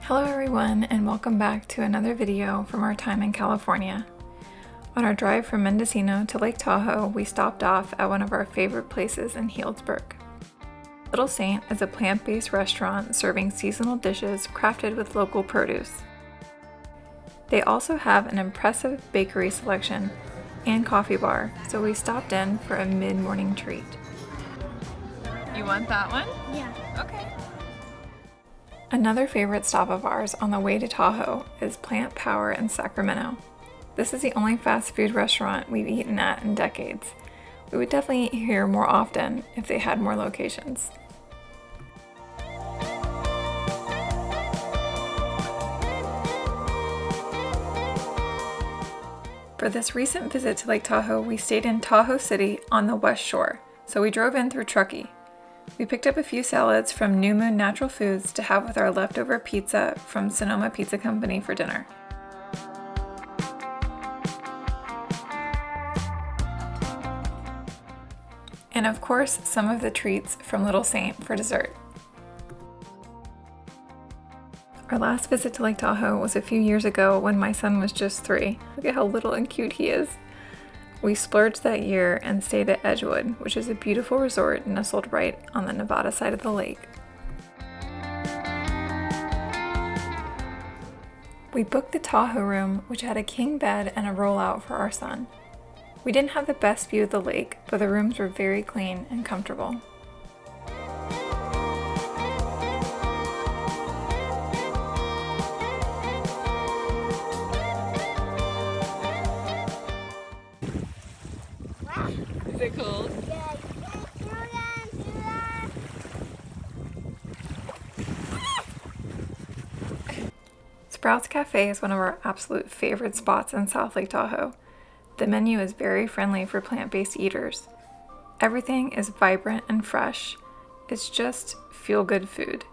Hello everyone, and welcome back to another video from our time in California. On our drive from Mendocino to Lake Tahoe, we stopped off at one of our favorite places in Healdsburg. Little Saint is a plant-based restaurant serving seasonal dishes crafted with local produce. They also have an impressive bakery selection and coffee bar, so we stopped in for a mid-morning treat. You want that one? Yeah. Okay. Another favorite stop of ours on the way to Tahoe is Plant Power in Sacramento. This is the only fast food restaurant we've eaten at in decades. We would definitely eat here more often if they had more locations. For this recent visit to Lake Tahoe, we stayed in Tahoe City on the West Shore, so we drove in through Truckee. We picked up a few salads from New Moon Natural Foods to have with our leftover pizza from Sonoma Pizza Company for dinner. And of course, some of the treats from Little Saint for dessert. Our last visit to Lake Tahoe was a few years ago when my son was just 3. Look at how little and cute he is. We splurged that year and stayed at Edgewood, which is a beautiful resort nestled right on the Nevada side of the lake. We booked the Tahoe room, which had a king bed and a rollout for our son. We didn't have the best view of the lake, but the rooms were very clean and comfortable. Is it cold? Yeah. Sprouts Cafe is one of our absolute favorite spots in South Lake Tahoe. The menu is very friendly for plant-based eaters. Everything is vibrant and fresh. It's just feel-good food.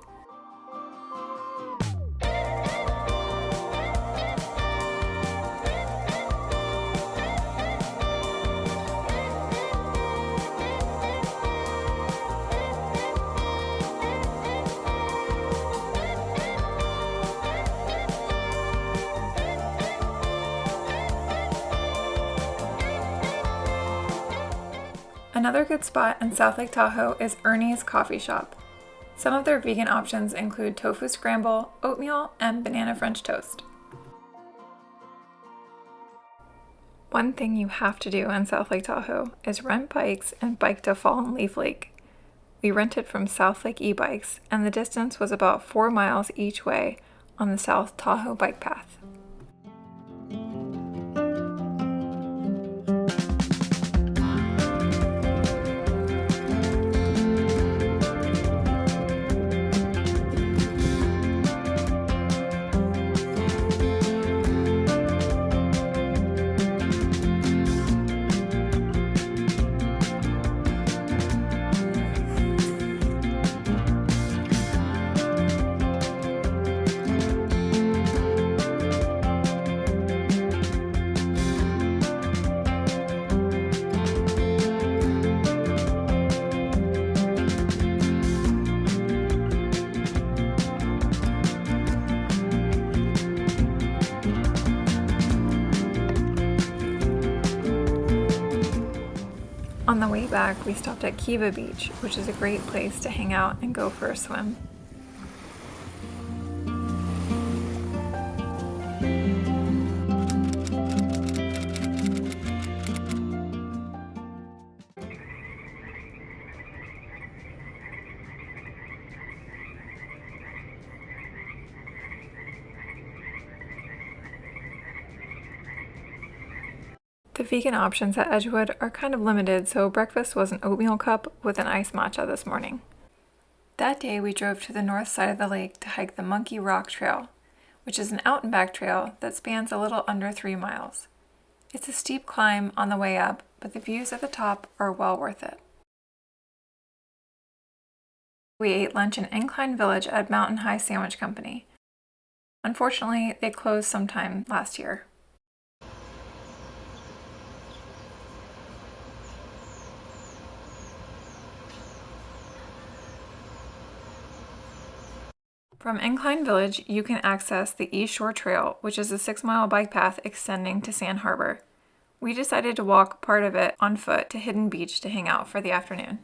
Another good spot in South Lake Tahoe is Ernie's Coffee Shop. Some of their vegan options include tofu scramble, oatmeal, and banana French toast. One thing you have to do in South Lake Tahoe is rent bikes and bike to Fallen Leaf Lake. We rented from South Lake e-bikes, and the distance was about 4 miles each way on the South Tahoe bike path. On the way back, we stopped at Kiva Beach, which is a great place to hang out and go for a swim. The vegan options at Edgewood are kind of limited, so breakfast was an oatmeal cup with an iced matcha this morning. That day we drove to the north side of the lake to hike the Monkey Rock Trail, which is an out and back trail that spans a little under 3 miles. It's a steep climb on the way up, but the views at the top are well worth it. We ate lunch in Incline Village at Mountain High Sandwich Company. Unfortunately, they closed sometime last year. From Incline Village, you can access the East Shore Trail, which is a 6-mile bike path extending to Sand Harbor. We decided to walk part of it on foot to Hidden Beach to hang out for the afternoon.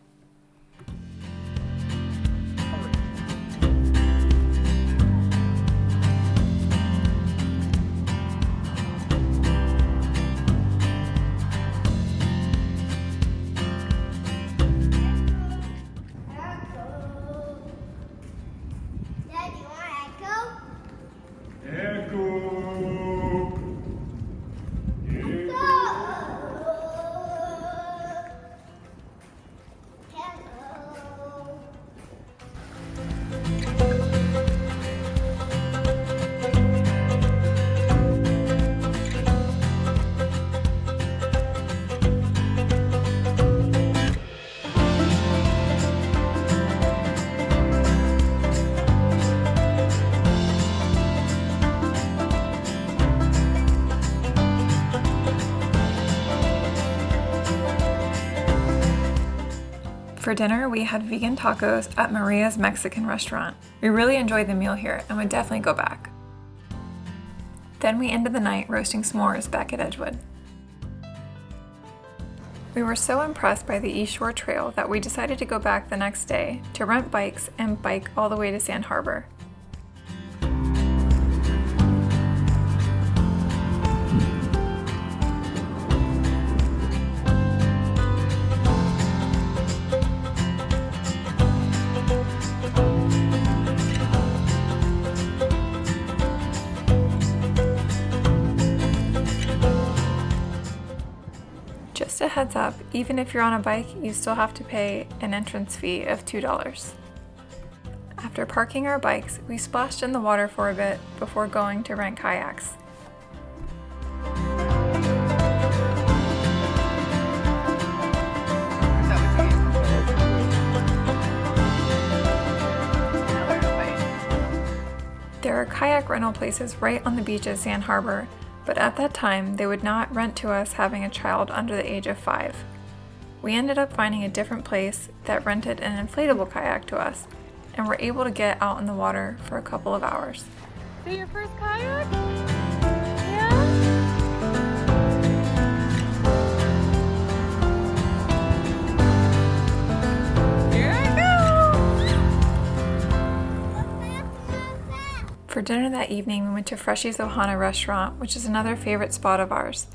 For dinner, we had vegan tacos at Maria's Mexican restaurant. We really enjoyed the meal here and would definitely go back. Then we ended the night roasting s'mores back at Edgewood. We were so impressed by the East Shore Trail that we decided to go back the next day to rent bikes and bike all the way to Sand Harbor. Just a heads up, even if you're on a bike, you still have to pay an entrance fee of $2. After parking our bikes, we splashed in the water for a bit before going to rent kayaks. There are kayak rental places right on the beach at Sand Harbor, but at that time they would not rent to us having a child under the age of 5. We ended up finding a different place that rented an inflatable kayak to us, and were able to get out in the water for a couple of hours. Is that your first kayak? Yeah? Here I go! For dinner that evening, we went to Freshie's Ohana restaurant, which is another favorite spot of ours.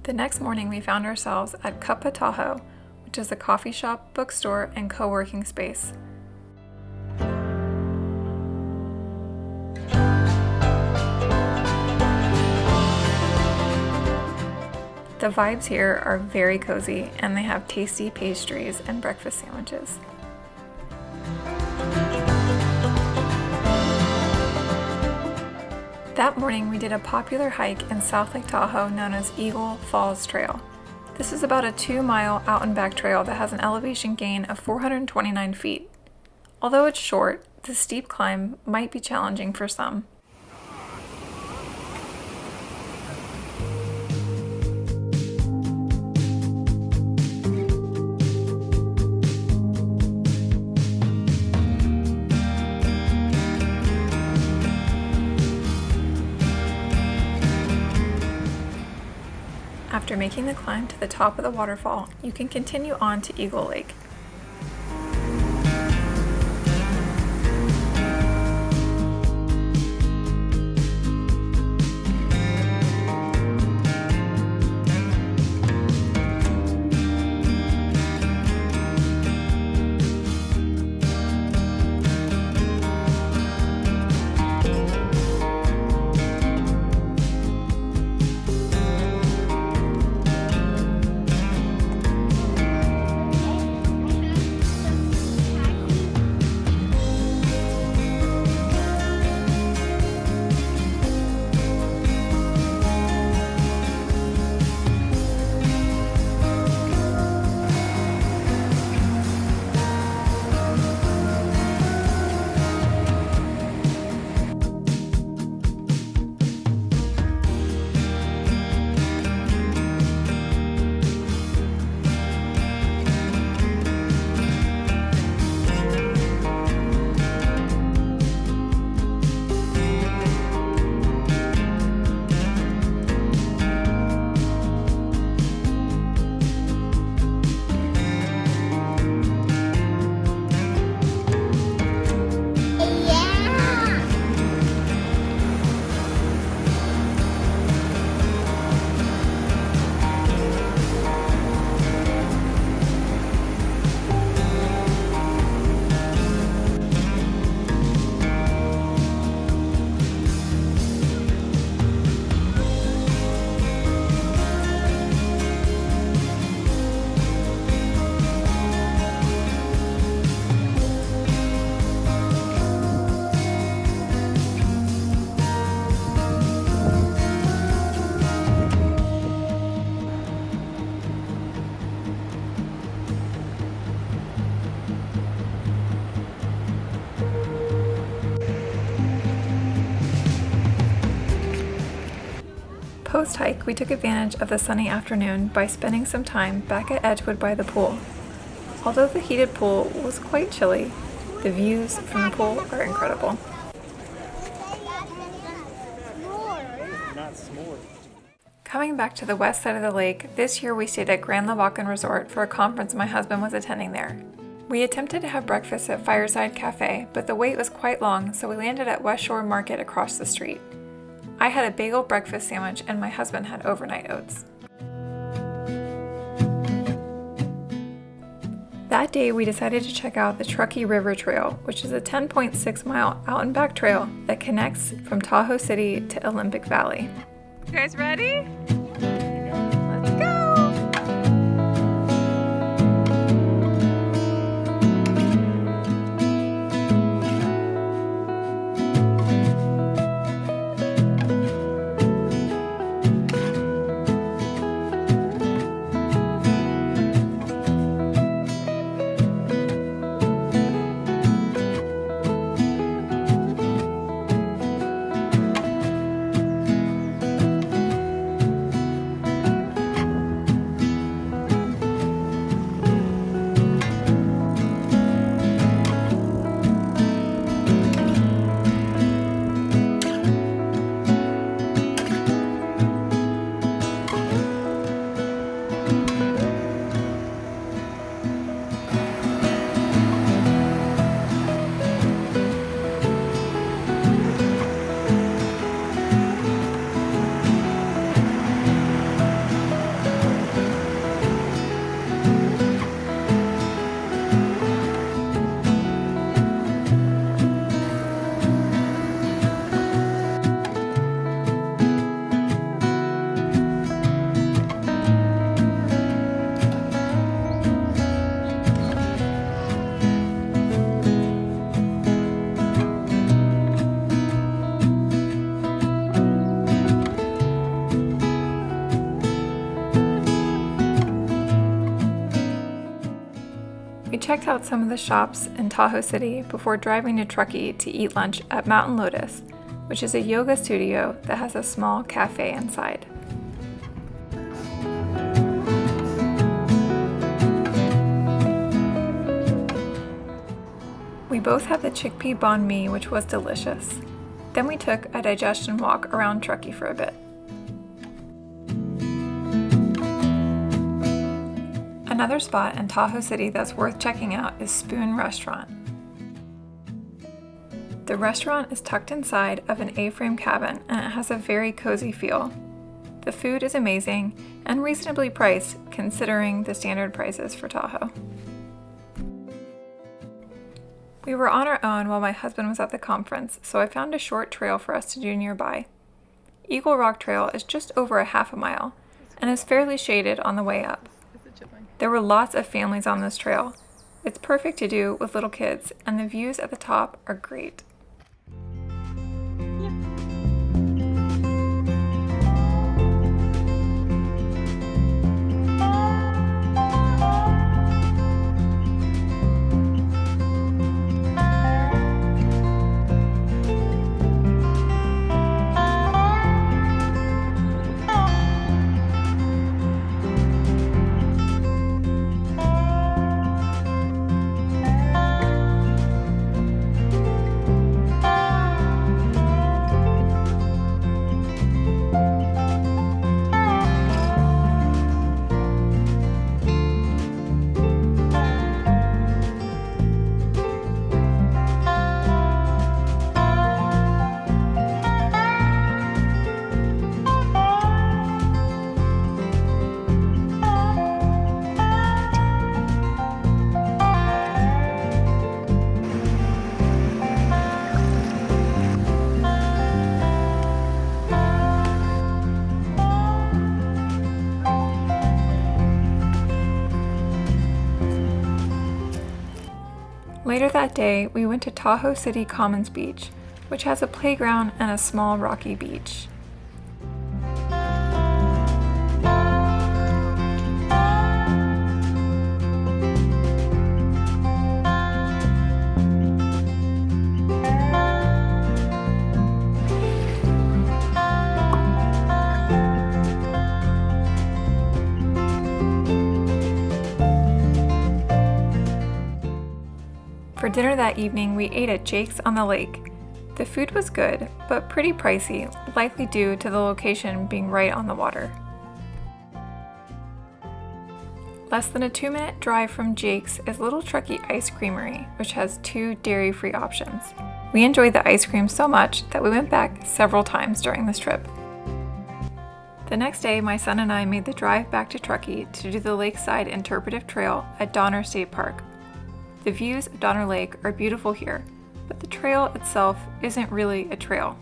The next morning, we found ourselves at Cuppa Tahoe, which is a coffee shop, bookstore, and co-working space. The vibes here are very cozy, and they have tasty pastries and breakfast sandwiches. That morning, we did a popular hike in South Lake Tahoe known as Eagle Falls Trail. This is about a 2-mile out and back trail that has an elevation gain of 429 feet. Although it's short, the steep climb might be challenging for some. After making the climb to the top of the waterfall, you can continue on to Eagle Lake. post-hike, we took advantage of the sunny afternoon by spending some time back at Edgewood by the pool. Although the heated pool was quite chilly, the views from the pool are incredible. Coming back to the west side of the lake, this year we stayed at Grand Levacan Resort for a conference my husband was attending there. We attempted to have breakfast at Fireside Cafe, but the wait was quite long, so we landed at West Shore Market across the street. I had a bagel breakfast sandwich and my husband had overnight oats. That day we decided to check out the Truckee River Trail, which is a 10.6 mile out and back trail that connects from Tahoe City to Olympic Valley. You guys ready? Let's go! We checked out some of the shops in Tahoe City before driving to Truckee to eat lunch at Mountain Lotus, which is a yoga studio that has a small cafe inside. We both had the chickpea banh mi, which was delicious. Then we took a digestion walk around Truckee for a bit. Another spot in Tahoe City that's worth checking out is Spoon Restaurant. The restaurant is tucked inside of an A-frame cabin and it has a very cozy feel. The food is amazing and reasonably priced considering the standard prices for Tahoe. We were on our own while my husband was at the conference, so I found a short trail for us to do nearby. Eagle Rock Trail is just over a half a mile and is fairly shaded on the way up. There were lots of families on this trail. It's perfect to do with little kids, and the views at the top are great. Later that day, we went to Tahoe City Commons Beach, which has a playground and a small rocky beach. dinner that evening, we ate at Jake's on the lake. The food was good, but pretty pricey, likely due to the location being right on the water. Less than a 2-minute drive from Jake's is Little Truckee Ice Creamery, which has 2 dairy-free options. We enjoyed the ice cream so much that we went back several times during this trip. The next day, my son and I made the drive back to Truckee to do the Lakeside Interpretive Trail at Donner State Park. The views of Donner Lake are beautiful here, but the trail itself isn't really a trail.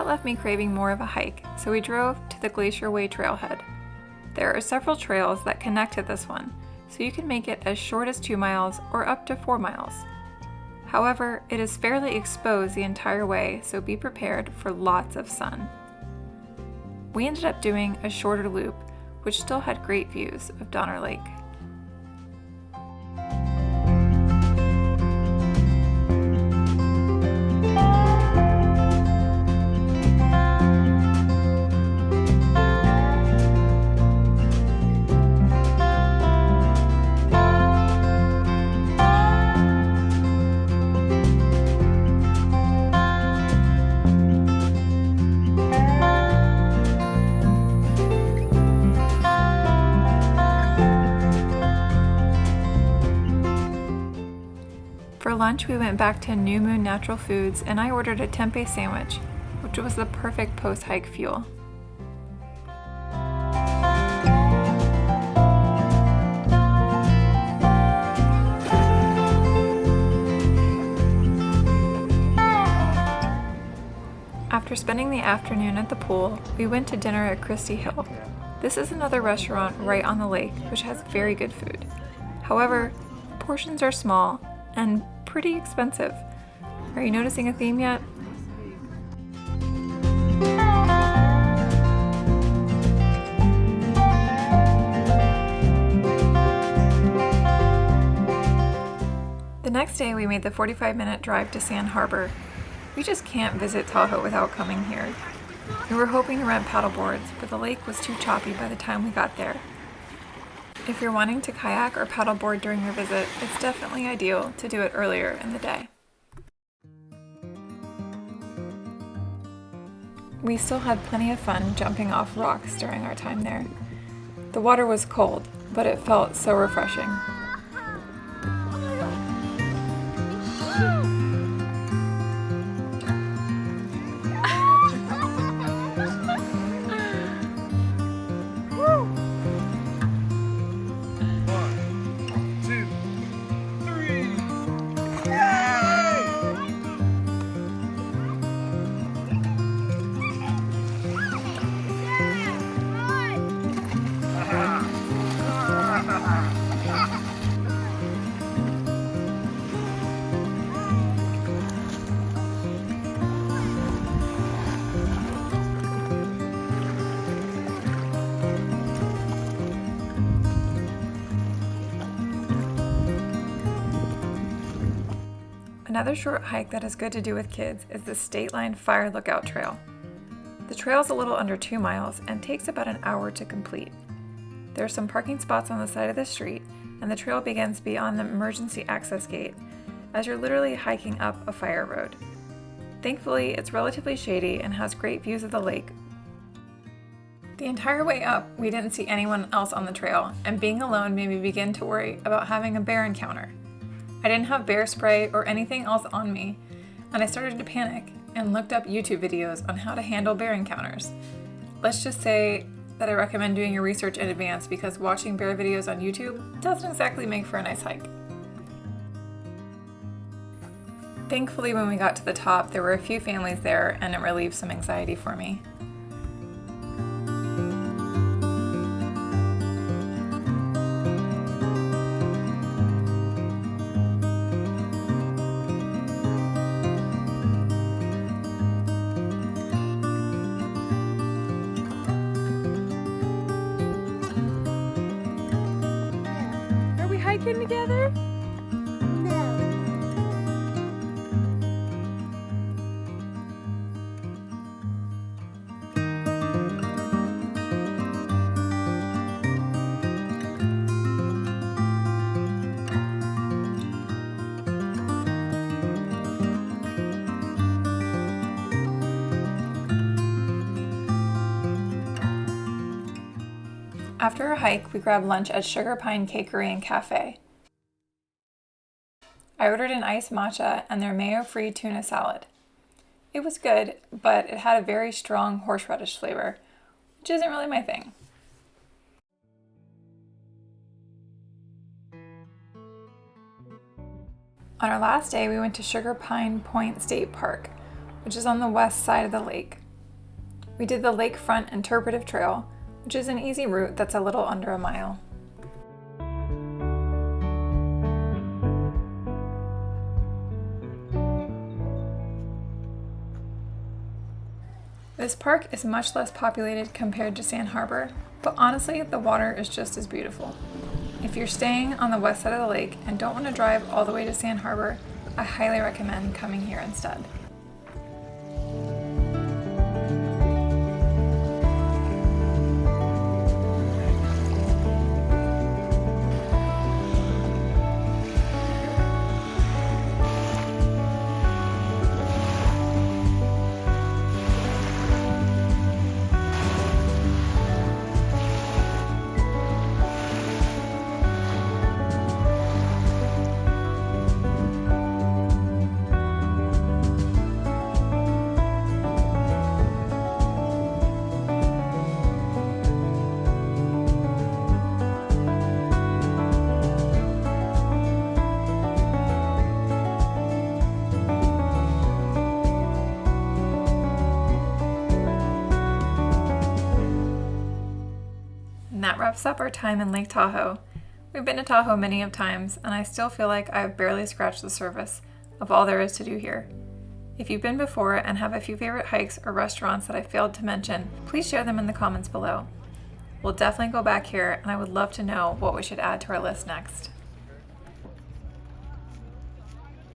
Left me craving more of a hike, so we drove to the Glacier Way Trailhead. There are several trails that connect to this one, so you can make it as short as 2 miles or up to 4 miles. However, it is fairly exposed the entire way, so be prepared for lots of sun. We ended up doing a shorter loop, which still had great views of Donner Lake. For lunch, we went back to New Moon Natural Foods and I ordered a tempeh sandwich, which was the perfect post-hike fuel. After spending the afternoon at the pool, we went to dinner at Christy Hill. This is another restaurant right on the lake, which has very good food. However, portions are small and pretty expensive. Are you noticing a theme yet? The next day we made the 45-minute drive to Sand Harbor. We just can't visit Tahoe without coming here. We were hoping to rent paddle boards, but the lake was too choppy by the time we got there. If you're wanting to kayak or paddleboard during your visit, it's definitely ideal to do it earlier in the day. We still had plenty of fun jumping off rocks during our time there. The water was cold, but it felt so refreshing. Another short hike that is good to do with kids is the Stateline Fire Lookout Trail. The trail is a little under 2 miles and takes about an hour to complete. There are some parking spots on the side of the street, and the trail begins beyond the emergency access gate as you're literally hiking up a fire road. Thankfully, it's relatively shady and has great views of the lake. The entire way up, we didn't see anyone else on the trail, and being alone made me begin to worry about having a bear encounter. I didn't have bear spray or anything else on me, and I started to panic and looked up YouTube videos on how to handle bear encounters. Let's just say that I recommend doing your research in advance because watching bear videos on YouTube doesn't exactly make for a nice hike. Thankfully, when we got to the top, there were a few families there and it relieved some anxiety for me. Are we hiking together? After our hike, we grabbed lunch at Sugar Pine Cakery and Cafe. I ordered an iced matcha and their mayo-free tuna salad. It was good, but it had a very strong horseradish flavor, which isn't really my thing. On our last day, we went to Sugar Pine Point State Park, which is on the west side of the lake. We did the Lakefront Interpretive Trail, which is an easy route that's a little under a mile. This park is much less populated compared to Sand Harbor, but honestly, the water is just as beautiful. If you're staying on the west side of the lake and don't want to drive all the way to Sand Harbor, I highly recommend coming here instead. And that wraps up our time in Lake Tahoe. We've been to Tahoe many of times, and I still feel like I've barely scratched the surface of all there is to do here. If you've been before and have a few favorite hikes or restaurants that I failed to mention, please share them in the comments below. We'll definitely go back here, and I would love to know what we should add to our list next.